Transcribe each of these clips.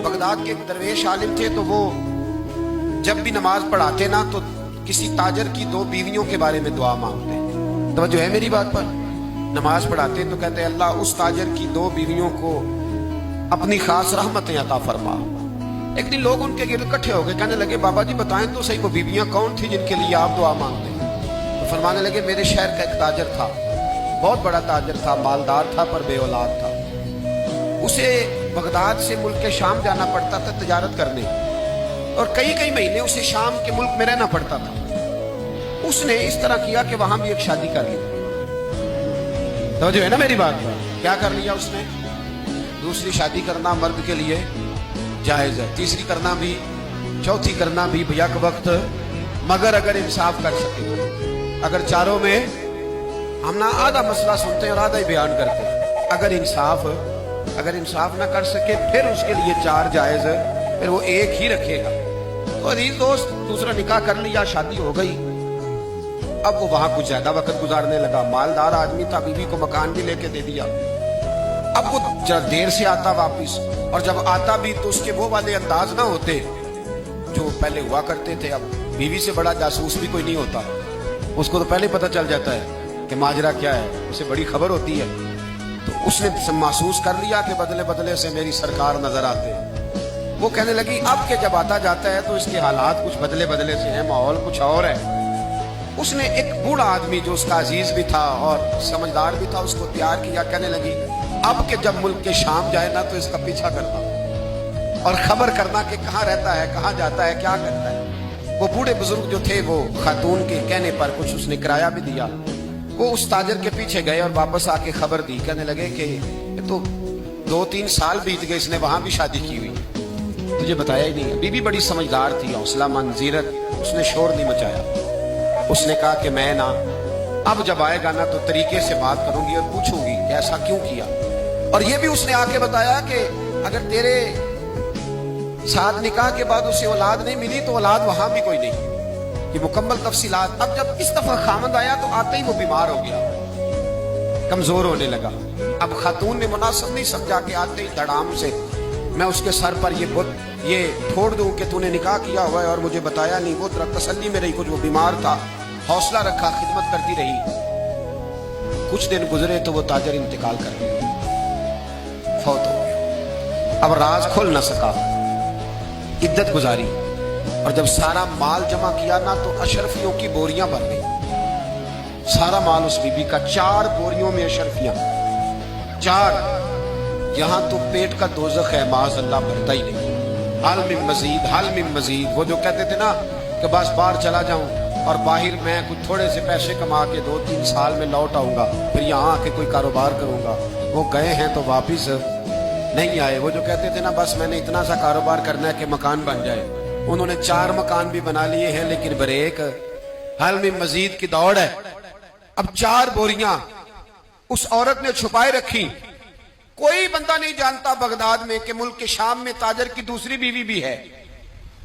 Baghdad के एक दरवेश आलिम थे, तो वो जब भी नमाज पढ़ाते ना तो किसी ताजर की 2 बीवियों के बारे में दुआ मांगते। तवज्जो है मेरी बात पर? नमाज पढ़ाते तो कहते अल्लाह उस ताजर की 2 बीवियों को अपनी खास रहमतें अता फरमा। एक दिन लोग उनके गिर्द इकट्ठे हो गए, कहने लगे बाबा जी बताएं तो सही वो बीवियां कौन थी जिनके लिए आप दुआ मांगते? तो फरमाने लगे मेरे शहर का एक ताजर था, बहुत बड़ा ताजर था, मालदार था पर बे औलाद था। उसे बगदाद से मुल्क के शाम जाना पड़ता था तिजारत करने, और कई कई महीने उसे शाम के मुल्क में रहना पड़ता था। उसने इस तरह किया कि वहां भी एक शादी कर ली। तो जो है ना मेरी बात, क्या कर लिया उसने? दूसरी शादी करना मर्द के लिए जायज है, तीसरी करना भी, चौथी करना भी भैया के वक्त, मगर अगर इंसाफ कर सके। अगर चारों में हम ना आधा मसला सुनते हैं और आधा ही बयान करते हैं। अगर इंसाफ ना कर सके फिर उसके लिए 4 जायज है, फिर वो एक ही रखेगा। तो अजीज दोस्त, दूसरा निकाह कर लिया, शादी हो गई। अब वो वहां कुछ ज्यादा वक्त गुजारने लगा, मालदार आदमी था, बीवी को मकान भी लेके दे दिया। अब वो जरा देर से आता वापिस, और जब आता भी तो उसके वो वाले अंदाज ना होते जो पहले हुआ करते थे। अब बीवी से बड़ा जासूस भी कोई नहीं होता, उसको तो पहले पता चल जाता है कि माजरा क्या है, उसे बड़ी खबर होती है। तो उसने महसूस कर लिया कि बदले बदले से मेरी सरकार नजर आते हैं। वो कहने लगी अब के जब आता जाता है तो इसके हालात कुछ बदले बदले से हैं, माहौल कुछ और है। उसने एक बूढ़ा आदमी जो उसका अजीज भी था और समझदार भी था उसको तैयार किया। कहने लगी अब के जब मुल्क के शाम जाए ना तो इसका पीछा करना और खबर करना कि कहाँ रहता है, कहाँ जाता है, क्या करता है। वो बूढ़े बुजुर्ग जो थे वो खातून के कहने पर कुछ उसने किराया भी दिया। वो उस ताजर के पीछे गए और वापस आके खबर दी। कहने लगे कि तो 2-3 साल बीत गए, इसने वहां भी शादी की हुई, तुझे बताया ही नहीं। बीबी बड़ी समझदार थी, हौसलामंद, जीरत, उसने शोर नहीं मचाया। उसने कहा कि मैं ना अब जब आएगा ना तो तरीके से बात करूंगी और पूछूंगी कि ऐसा क्यों किया। और ये भी उसने आके बताया कि अगर तेरे साथ निकाह के बाद उसे औलाद नहीं मिली तो औलाद वहां भी कोई नहीं। ये मुकम्मल तफसीलात। अब जब इस दफा खामद आया तो आते ही वो बीमार हो गया, कमजोर होने लगा। अब खातून ने मुनासिब नहीं समझा कि आते ही धड़ाम से मैं उसके सर पर ये फोड़ दूं कि तूने निकाह किया हुआ है और मुझे बताया नहीं। वो तरह तसल्ली में रही, कुछ वो बीमार था, हौसला रखा, खिदमत करती रही। कुछ दिन गुजरे तो वो ताजर इंतकाल कर गया, फौत हो गया। अब राज खुल न सका, इद्दत गुजारी, और जब सारा माल जमा किया ना तो अशरफियों की बोरियां भर गई। सारा माल उस बीबी का, 4 बोरियों में अशरफियां, 4। यहां तो पेट का दोज़ख है, माज़अल्लाह भरता ही नहीं। हल मिन मजीद, हल मिन मजीद। वो जो कहते थे ना कि बस बाहर चला जाऊं और बाहर मैं कुछ थोड़े से पैसे कमा के 2-3 साल में लौट आऊंगा, फिर यहाँ आके कोई कारोबार करूंगा। वो गए हैं तो वापिस नहीं आए। वो जो कहते थे ना बस मैंने इतना सा कारोबार करना है कि मकान बन जाए, उन्होंने 4 मकान भी बना लिए हैं, लेकिन ब्रेक, हल में मजीद की दौड़ है। अब 4 बोरियां उस औरत ने छुपाए रखी। कोई बंदा नहीं जानता बगदाद में कि मुल्क के शाम में ताजर की दूसरी बीवी भी है।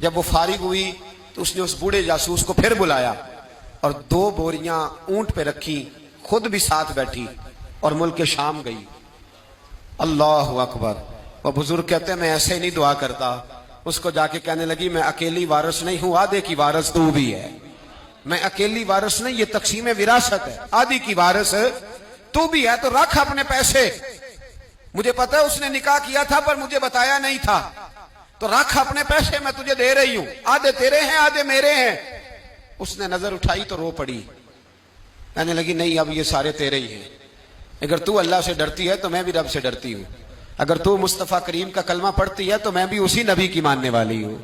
जब वो फारिग हुई तो उसने उस बूढ़े जासूस को फिर बुलाया और 2 बोरियां ऊंट पे रखी, खुद भी साथ बैठी और मुल्क के शाम गई। अल्लाह अकबर। वो बुजुर्ग कहते हैं मैं ऐसे ही नहीं दुआ करता। उसको जाके कहने लगी मैं अकेली वारिस नहीं हूं, आधे की वारिस तू भी है। मैं अकेली वारिस नहीं, ये तकसीम विरासत है, आधी की वारिस तू भी है। तो रख अपने पैसे, मुझे पता है उसने निकाह किया था पर मुझे बताया नहीं था, तो रख अपने पैसे, मैं तुझे दे रही हूं, आधे तेरे हैं आधे मेरे हैं। उसने नजर उठाई तो रो पड़ी, कहने लगी नहीं अब ये सारे तेरे ही हैं। अगर तू अल्लाह से डरती है तो मैं भी रब से डरती हूं। अगर तू मुस्तफा करीम का कलमा पढ़ती है तो मैं भी उसी नबी की मानने वाली हूं।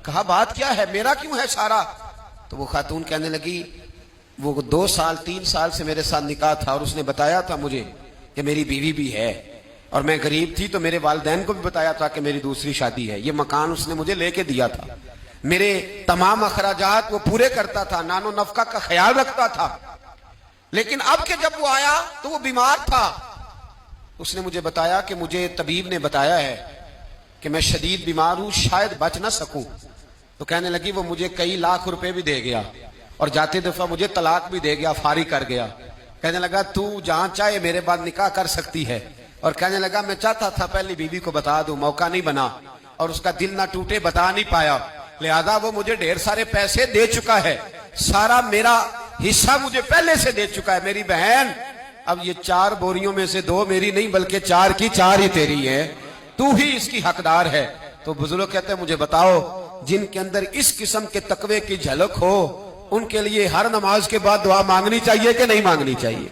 कहा बात क्या है, मेरा क्यों है सारा? तो वो खातून कहने लगी वो 2 साल 3 साल से मेरे साथ निकाह था और उसने बताया था मुझे कि मेरी बीवी भी है, और मैं गरीब थी तो मेरे वालिदैन को भी बताया था कि मेरी दूसरी शादी है। ये मकान उसने मुझे लेके दिया था, मेरे तमाम अखराजात वो पूरे करता था, नानो नफका का ख्याल रखता था। लेकिन अब के जब वो आया तो वो बीमार था। उसने मुझे बताया कि मुझे तबीब ने बताया है कि मैं शदीद बीमार हूं, शायद बच ना सकूं। तो कहने लगी वो मुझे कई लाख रुपए भी दे गया और जाते दफा मुझे तलाक भी दे गया, फारिग कर गया। कहने लगा तू जहां चाहे मेरे बाद निकाह कर सकती है। और कहने लगा मैं चाहता था पहली बीवी को बता दूं, मौका नहीं बना, اور اس کا دل نہ ٹوٹے بتا نہیں پایا، لہذا وہ مجھے ڈھیر سارے پیسے دے چکا ہے، سارا میرا حصہ مجھے پہلے سے دے چکا ہے میری بہن، اب یہ 4 بوریوں میں سے 2 میری نہیں بلکہ 4 کی 4 ہی تیری ہے، تو ہی اس کی حقدار ہے۔ تو بزرگ کہتے ہیں مجھے بتاؤ جن کے اندر اس قسم کے تقوی کی جھلک ہو ان کے لیے ہر نماز کے بعد دعا مانگنی چاہیے کہ نہیں مانگنی چاہیے؟